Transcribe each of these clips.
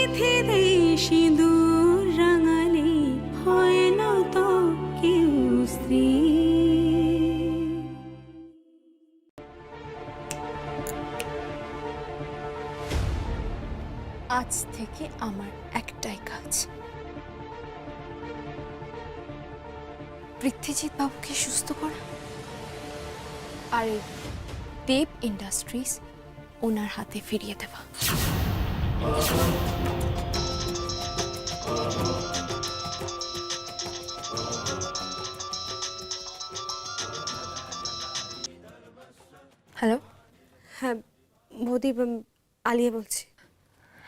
চিঠিতে সিঁদুর রাঙালে হয় না তো কেউ স্ত্রী। আজ থেকে আমার একটাই কাজ, পৃথ্বীজিৎ বাবুকে সুস্থ করা আর এই দেব ইন্ডাস্ট্রিজ ওনার হাতে ফিরিয়ে দেওয়া। হ্যালো। হ্যাঁ বৌদি, আলিয়া বলছি।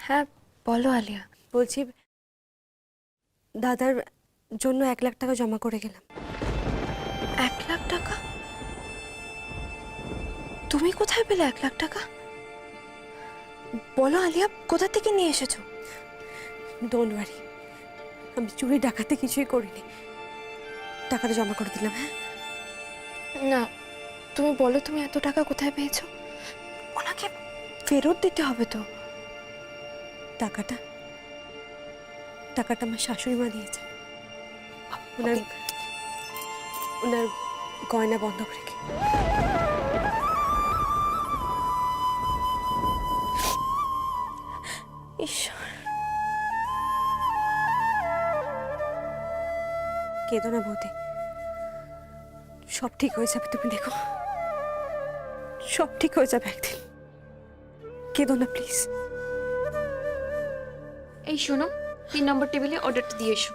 হ্যাঁ বলো আলিয়া। বলছি দাদার জন্য 1,00,000 টাকা জমা করে গেলাম। 1,00,000 টাকা? তুমি কোথায় পেলে 1,00,000 টাকা? বলো আলিয়া, কোথা থেকে নিয়ে এসেছো? ডোন্ট ওয়ারি, আমি চুরি ডাকাতে কিছুই করিনি, টাকাটা জমা করে দিলাম। হ্যাঁ না, তুমি বলো তুমি এত টাকা কোথায় পেয়েছো? ওনাকে ফেরত দিতে হবে তো। টাকাটা টাকাটা আমার শাশুড়ি মা দিয়েছেন, ওনার ওনার গয়না বন্ধক রেখে। ঈশ্বর। কেঁদো না বৌদি, সব ঠিক হয়ে যাবে, তুমি দেখো সব ঠিক হয়ে যাবে একদিন। কেঁদো না প্লিজ। এই শোনো, 3 নম্বর টেবিলে অর্ডারটা দিয়ে এসো।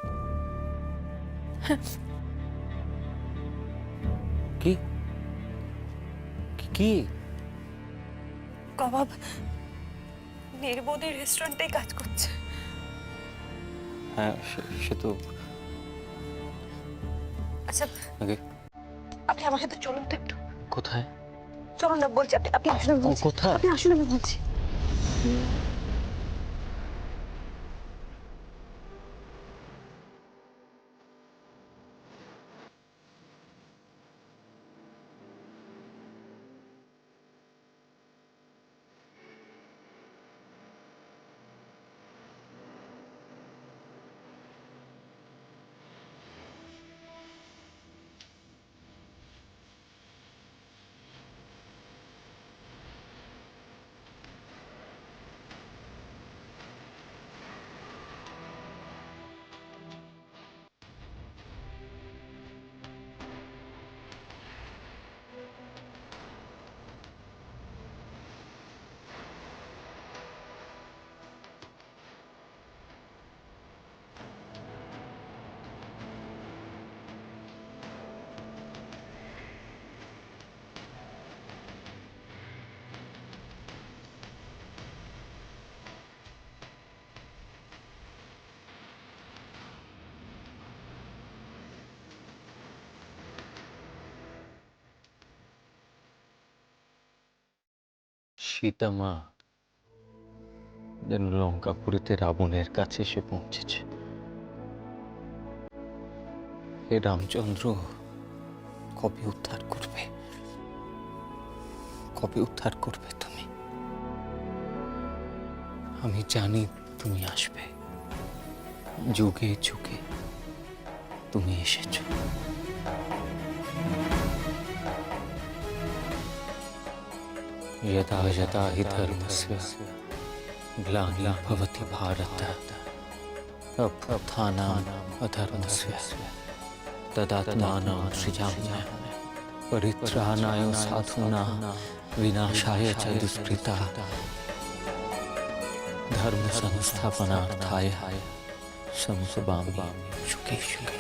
কি কি কবাব নির্বোধের রেস্টুরেন্টেই কাজ করছে। হ্যাঁ সে তো আচ্ছা আগে আপনি আমার সাথে চলুন তো একটু। কোথায়? চলুন না বলছি, আপনি আপনি আসুন, আমি বলছি। কোথায়? আপনি আসুন, আমি বলছি। সীতা মা যেন লঙ্কাপুরীতে রাবণের কাছে এসে পৌঁছেছে। হে রামচন্দ্র, কবে উদ্ধার করবে, কবে উদ্ধার করবে তুমি? আমি জানি তুমি আসবে, যুগে যুগে তুমি এসেছো। यदा यदा हि धर्मस्य ग्लानिर्भवति भारत अभ्युत्थानम् अधर्मस्य तदात्मानं सृजाम्यहम् परित्राणाय साधूनां विनाशाय च दुष्कृताः धर्म संस्थापनार्थाय संभवामि शुके शुके।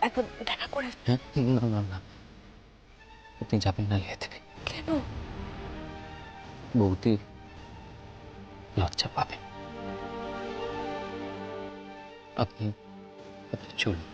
এখন দেখা করে। হ্যাঁ, না না না, আপনি যাবেন না লিয়ে। কেন? বৌদি লজ্জা পাবে। আপনি আপনি চলুন।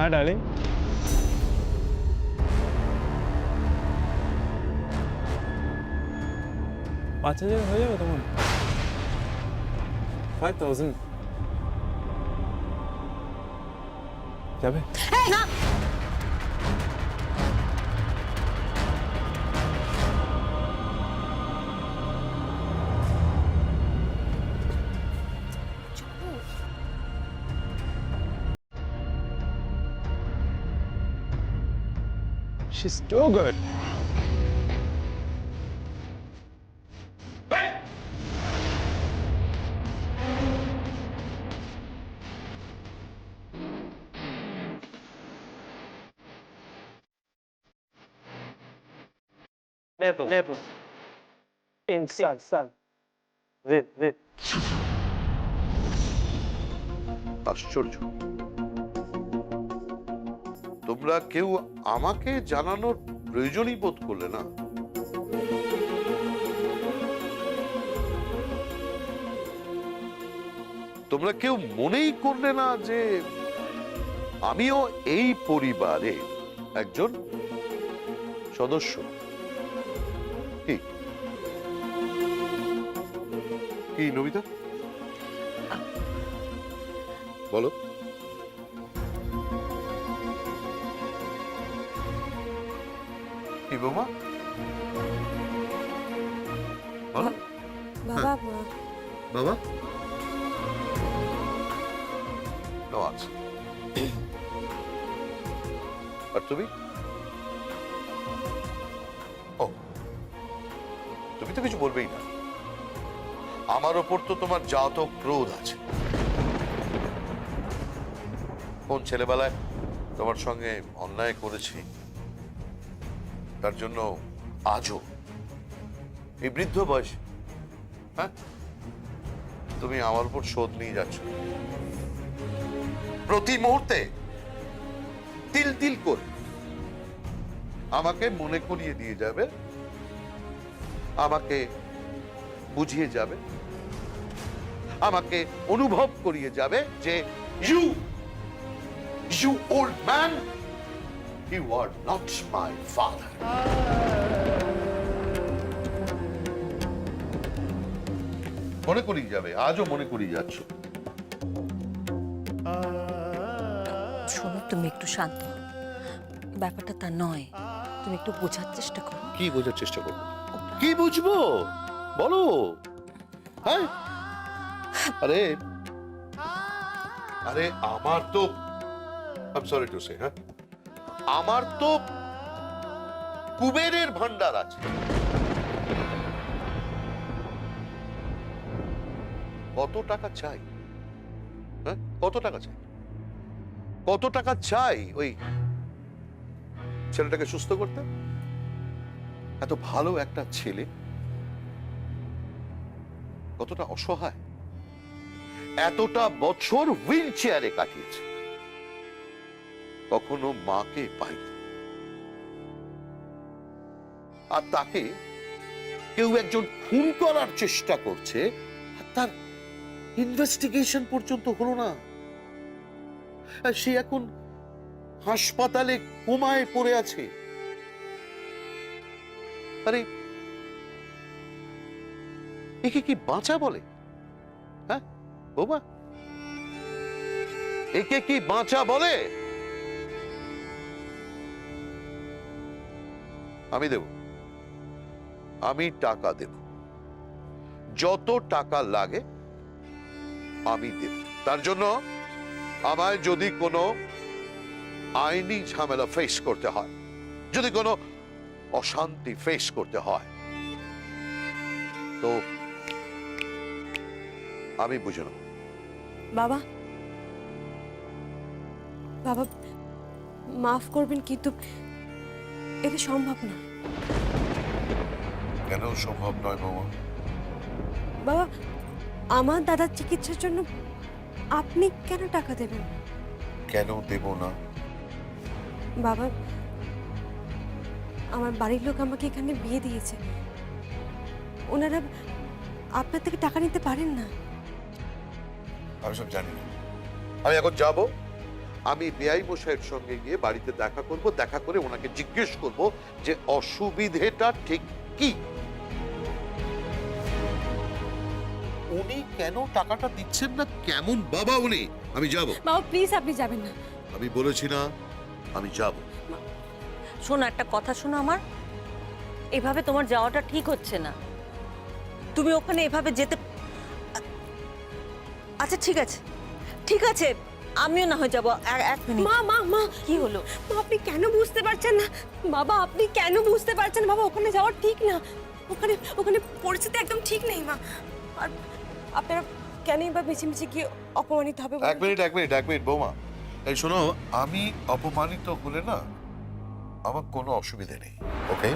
হ্যাঁ ডার্লিং, $5,000 হয়ে যাবে তখন? 5,000 যাবে? She's too good. Never. Inside. With. আশ্চর্য, তোমরা কেউ আমাকে জানানোর প্রয়োজনই বোধ করলে না। তোমরা কেউ মনেই করলে না যে আমিও এই পরিবারে একজন সদস্য। কি নমিতা, বলো। কি বৌমা, বলো। বাবা বাবা আচ্ছা, আর তুমি? ও, তুমি তো কিছু বলবেই না। আমার ওপর তো তোমার জাত ক্রোধ আছে। কোন ছেলেবেলায় তোমার সঙ্গে অন্যায় করেছি, তার জন্য আজও এই বৃদ্ধ বয়সে হ্যাঁ তুমি আমার উপর শোধ নিয়ে যাচ্ছ। প্রতি মুহূর্তে তিল তিল করে আমাকে মনে করিয়ে দিয়ে যাবে, আমাকে বুঝিয়ে যাবে, আমাকে অনুভব করিয়ে যাবে যে you old man, you are not my father. মনে করিয়ে যাবে, আজও মনে করিয়ে যাচ্ছ। শোনো, তুমি একটু শান্ত হও। ব্যাপারটা তা নয়, তুমি একটু বোঝার চেষ্টা করো। কি বোঝার চেষ্টা করবো? কি বুঝবো বলো? হ্যাঁ, আরে আমার তো সরি টু সে, হ্যাঁ আমার তো কুবেরের ভান্ডার আছে। কত টাকা চাই? হ্যাঁ, কত টাকা চাই? কত টাকা চাই ওই ছেলেটাকে সুস্থ করতে? এত ভালো একটা ছেলে কতটা অসহায়, এতটা বছর হুইল চেয়ারে কাটিয়েছে, কখনো মাকে পায়নি, আর তাকে কেউ একজন খুন করার চেষ্টা করছে, আর তার ইনভেস্টিগেশন পর্যন্ত হলো না। আর সে এখন হাসপাতালে কোমায় পড়ে আছে। আরে একে কি বাঁচা বলে? হ্যাঁ বাবা, একে কি বাঁচা বলে? আমি দেব, আমি টাকা দেব, যত টাকা লাগে আমি দেব। তার জন্য আমায় যদি কোনো আইনি ঝামেলা ফেস করতে হয়, যদি কোনো অশান্তি ফেস করতে হয়, তো আমি বুঝে নেব। বাবা বাবা মাফ করবেন, কিন্তু এটা সম্ভব না। কেন সম্ভব নয় বাবা? বাবা, আমার দাদার চিকিৎসার জন্য আপনি কেন টাকা দেবেন? কেন দেব না? বাবা, আমার বাড়ির লোক আমাকে এখানে বিয়ে দিয়েছে, ওনারা আপনার থেকে টাকা নিতে পারেন না। আমি সব জানি না। আমি এখন যাব, আমি বেআই মশাইয়ের সঙ্গে গিয়ে বাড়িতে দেখা করব, দেখা করে ওনাকে জিজ্ঞেস করব যে অসুবিধেটা ঠিক কি, উনি কেন টাকাটা দিচ্ছেন না, কেমন বাবা উনি। আমি যাব। বাবা প্লিজ আপনি যাবেন না। আমি বলেছি না আমি যাব। শোনো, একটা কথা শোনো আমার, এভাবে তোমার যাওয়াটা ঠিক হচ্ছে না। তুমি ওখানে এভাবে যেতে, আচ্ছা ঠিক আছে ঠিক আছে, আমিও না হয়ে যাবো। এক মিনিট। মা মা মা কি হলো? মা আপনি কেন বুঝতে পারছেন না? বাবা আপনি কেন বুঝতে পারছেন? বাবা ওখানে যাওয়া ঠিক না, ওখানে ওখানে পরিস্থিতি একদম ঠিক নেই মা। আর আপনারা কেনই বা মিছিমিছি গিয়ে অপমানিত হবে? এক মিনিট বৌমা, এই শোনো, আমি অপমানিত হলে না আমার কোনো অসুবিধা নেই, ওকে?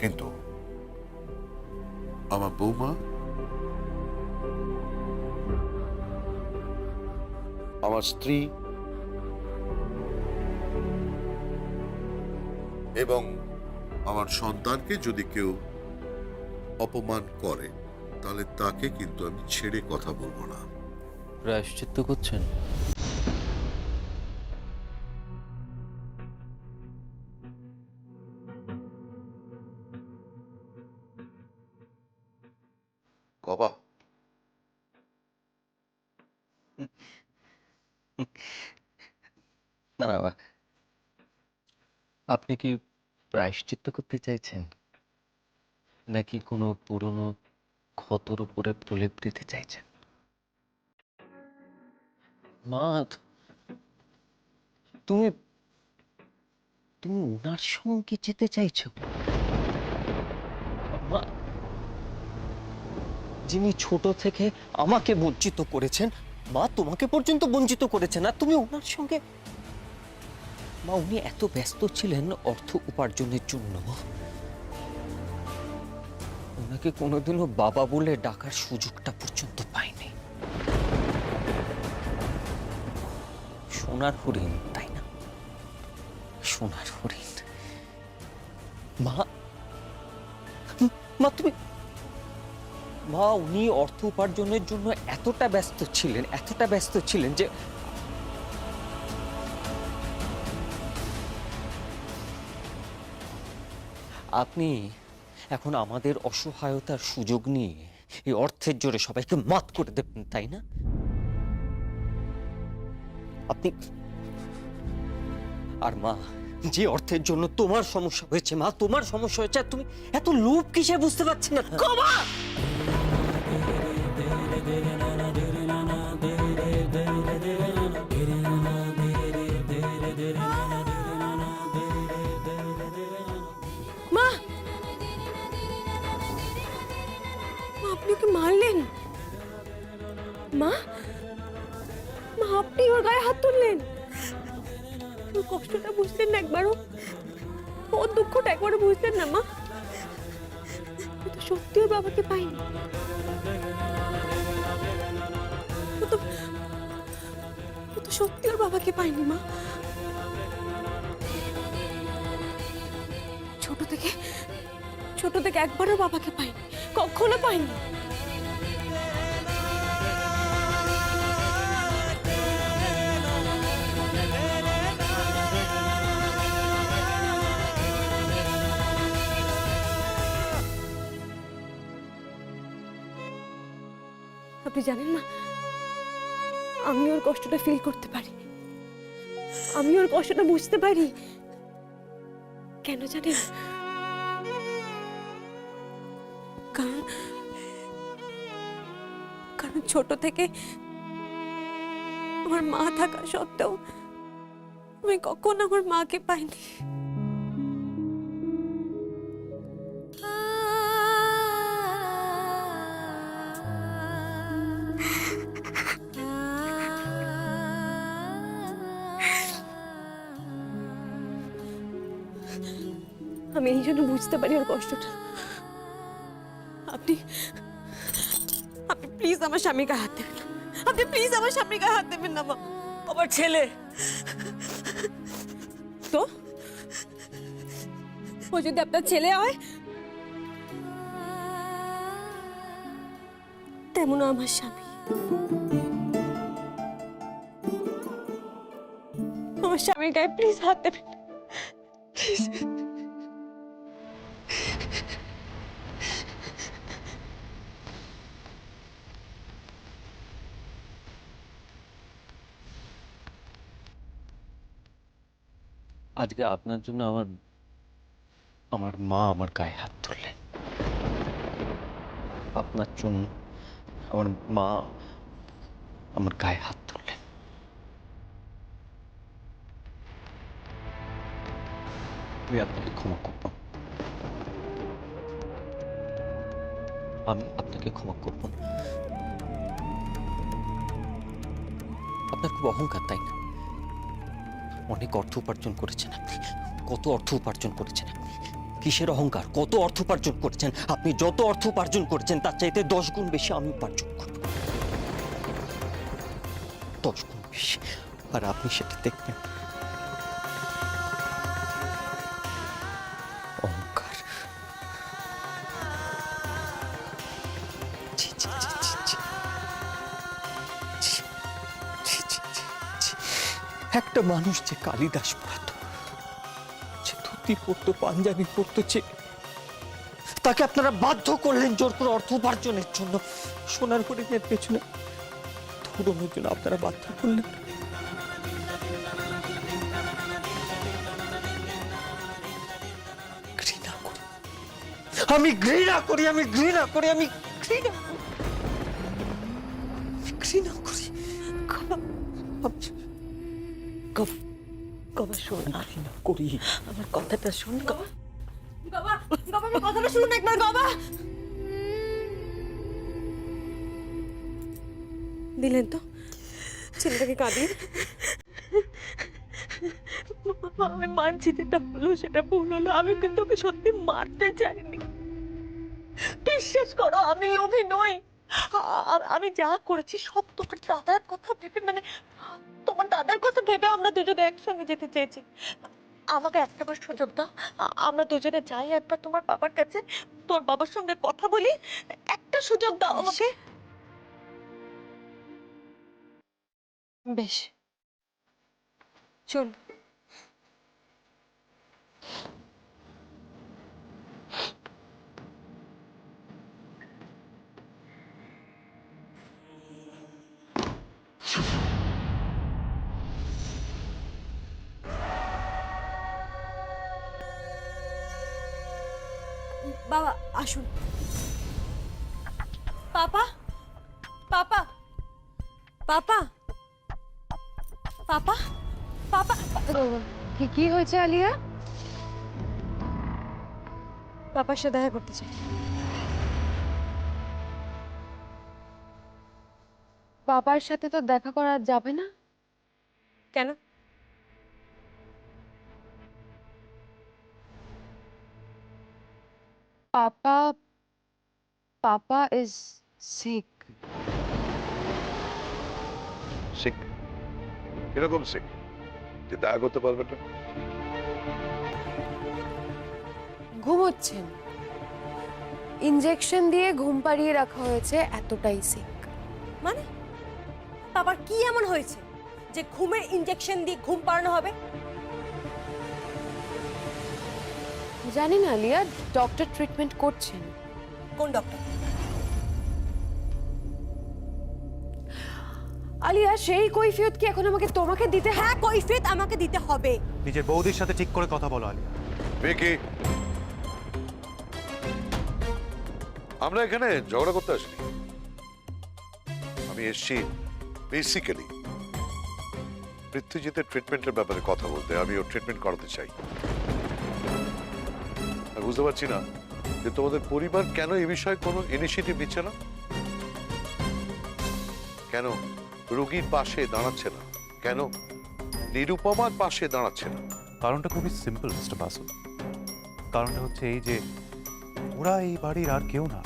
কিন্তু আমার বৌমা, আমার স্ত্রী এবং আমার সন্তানকে যদি কেউ অপমান করে তাহলে তাকে কিন্তু আমি ছেড়ে কথা বলবো না। প্রায়শ্চিত্ত করছেন? বাবা, না না, আপনি কি প্রায়শ্চিত্ত করতে চাইছেন, নাকি কোনো পুরনো ক্ষতর উপরে প্রলেপ দিতে চাইছেন? মা, তুমি তুমি ওনার সঙ্গে যেতে চাইছো? মা, যিনি ছোট থেকে আমাকে বঞ্চিত করেছেন, মা তোমাকে পর্যন্ত বঞ্চিত করেছেন, আর তুমি ওনার সঙ্গে? মা, উনি এত ব্যস্ত ছিলেন অর্থ উপার্জনের জন্য, ওনাকে কোনোদিনও বাবা বলে ডাকার সুযোগটা পর্যন্ত পাইনি। সোনার হরিণ, তাই না? সোনার হরিণ। মা, মা তুমি, মা উনি অর্থ উপার্জনের জন্য এতটা ব্যস্ত ছিলেন যে আপনি এখন আমাদের অসহায়তার সুযোগ নিয়ে এই অর্থের জোরে সবাইকে মাত করে দেবেন, তাই না? আপনি আর মা, যে অর্থের জন্য তোমার সমস্যা হয়েছে, মা তোমার সমস্যা হয়েছে, আর তুমি এত লোভ কিসে বুঝতে পারছি না। মা আপনি ওকে মারলেন? মা মা আপনি ওর গায়ে হাত তুললেন? ওর কষ্টটা বুঝতেন না একবারও? ওর দুঃখটা একবারও বুঝতেন না? মা ও তো সত্যি ওর বাবাকে পাইনি, ও তো সত্যি ওর বাবাকে পাইনি। মা ছোট থেকে একবারও বাবাকে পাইনি, কখনো পাইনি। আপনি জানেন না, আমি ওর কষ্টটা ফিল করতে পারি, আমি ওর কষ্টটা বুঝতে পারি। কেন জানেন? কারণ ছোট থেকে আমার মা থাকা সত্ত্বেও আমি কখনো আমার মাকে পাইনি। আমি এই জন্য বুঝতে পারি ওর কষ্টটা। আপনি আপনি প্লিজ আমার স্বামীর গায়ে হাত দেবেন না, আপনি প্লিজ আমার স্বামীর গায়ে হাত দেবেন না। মা, আমার ছেলে তো ও যদি আপনার ছেলে হয়, তেমনও আমার স্বামী। আমার স্বামীর গায়ে প্লিজ হাত দেবেন প্লিজ। আজকে আপনার জন্য আমার মা আমার গায়ে হাত তুললেন। আপনার জন্য আমার মা আমার গায়ে হাত তুললেন। আমি আপনাকে ক্ষমা করব, আমি আপনাকে ক্ষমা করব। আপনার খুব অহংকার, তাই না? অনেক অর্থ উপার্জন করেছেন আপনি। কত অর্থ উপার্জন করেছেন আপনি? কিসের অহংকার? কত অর্থ উপার্জন করেছেন আপনি? যত অর্থ উপার্জন করেছেন তার চাইতে 10 গুণ বেশি আমি উপার্জন করব, 10 গুণ বেশি। আর আপনি সেটা দেখবেন। অহংকার। ছি, ছি, ছি, ছি, ছি। ছি, ছি, ছি, ছি, ছি। একটা মানুষ যে কালিদাস পড়াতো, যে ধুতি পড়তো, পাঞ্জাবি পড়তো, যে তাকে আপনারা বাধ্য করলেন জোর করে অর্থ উপার্জনের জন্য, সোনার হরিণের পেছনে দৌড়ানোর জন্য আপনারা বাধ্য করলেন। ঘৃণা করি, আমি ঘৃণা করি, আমি ঘৃণা করি, আমি ঘৃণা করি, ঘৃণা করি। গবা শোন, ঘৃণা করি। আমার কথাটা শোন গবা। বাবা বাবা আমার কথাটা শুনুন একবার বাবা। দিলেন তো ছেলেটাকে কাঁদিয়ে। আমি মানছি যেটা হলো সেটা ভুল হলো, আমি কিন্তু ওকে সত্যি মারতে চাইনি। বিশ্বাস করো আমি লোভী নই। আমি যা করেছি সব তোমার দাদার কথা ভেবে, মানে তোমার দাদার কথা ভেবে আমরা দুজনে একসঙ্গে যেতে চেয়েছি। আমাকে একটাবার সুযোগ দাও, আমরা দুজনে যাই একবার তোমার বাবার কাছে, তোর বাবার সঙ্গে কথা বলি। একটা সুযোগ দাও আমাকে। বেশ চল। বাবা আসুন। পাপা পাপা পাপা পাপা পাপা। কি হয়েছে আলিয়া? পাপার সাথে দেখা করতে চাই। বাবার সাথে তো দেখা করা যাবে না। কেন? Papa is sick. সিক? কিরকম সিক যে দেখা করতে পারবে না? ঘুমোচ্ছেন, ইনজেকশন দিয়ে ঘুম পাড়িয়ে রাখা হয়েছে, এতটাই সিক। মানে পাপার কি এমন হয়েছে যে ঘুমের ইনজেকশন দিয়ে ঘুম পাড়ানো হবে? জানি না আলিয়া, ডক্টর ট্রিটমেন্ট করছেন। কোন ডক্টর? আলিয়া সেই কৈফিয়ত কি এখন আমাকে তোমাকে দিতে? হ্যাঁ কৈফিয়ত আমাকে দিতে হবে। নিজের বৌদির সাথে ঠিক করে কথা বলো আলিয়া। ভিকি, আমরা এখানে ঝগড়া করতে আসিনি। আমি এসেছি বেসিক্যালি পৃথ্বীজিতের ট্রিটমেন্টের ব্যাপারে কথা বলতে। আমি ওর ট্রিটমেন্ট করাতে চাই। আমি বুঝতে পারছি না যে তোমাদের পরিবার কেন এই বিষয়ে কোনো ইনিশিয়েটিভ নিচ্ছে না, কেন রোগীর পাশে দাঁড়াচ্ছে না, কেন নিরুপমার পাশে দাঁড়াচ্ছে না। কারণটা খুবই সিম্পল মিস্টার বাসু। কারণটা হচ্ছে এই যে ওরা এই বাড়ির আর কেউ না,